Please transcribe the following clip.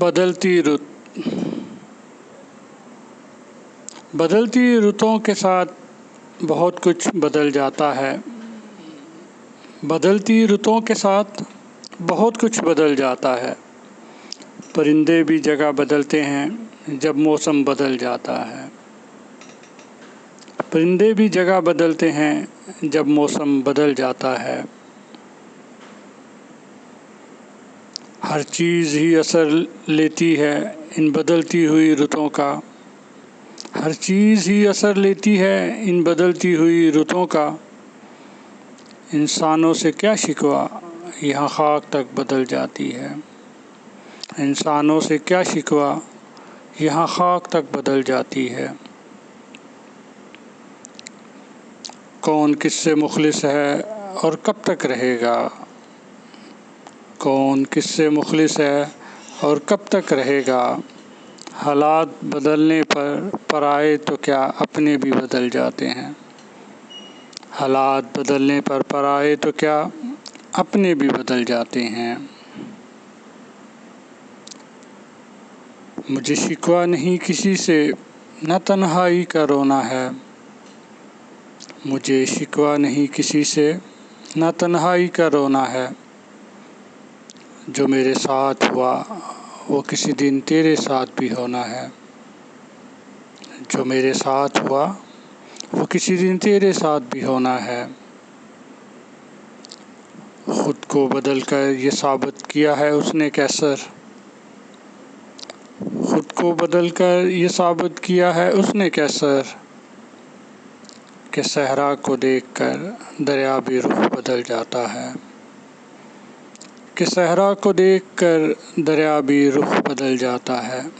बदलती रुत बदलती रुतों के साथ बहुत कुछ बदल जाता है। बदलती रुतों के साथ बहुत कुछ बदल जाता है। परिंदे भी जगह बदलते हैं जब मौसम बदल जाता है। परिंदे भी जगह बदलते हैं जब मौसम बदल जाता है। हर चीज़ ही असर लेती है इन बदलती हुई रुतों का। हर चीज़ ही असर लेती है इन बदलती हुई रुतों का। इंसानों से क्या शिकवा, यहाँ खाक तक बदल जाती है। इंसानों से क्या शिकवा, यहाँ खाक तक बदल जाती है। कौन किससे मुखलिस है और कब तक रहेगा। कौन किससे मुखलिस है और कब तक रहेगा। हालात बदलने पर पराए तो क्या अपने भी बदल जाते हैं। हालात बदलने पर पराए तो क्या अपने भी बदल जाते हैं। मुझे शिकवा नहीं किसी से, न तन्हाई का रोना है। मुझे शिकवा नहीं किसी से, न तन्हाई का रोना है। जो मेरे साथ हुआ वो किसी दिन तेरे साथ भी होना है। जो मेरे साथ हुआ वो किसी दिन तेरे साथ भी होना है। खुद को बदल कर ये साबित किया है उसने कैसर। खुद को बदल कर ये साबित किया है उसने कैसर कि सहरा को देखकर दरिया भी रुख बदल जाता है। कि सहरा को देखकर दरिया भी रुख बदल जाता है।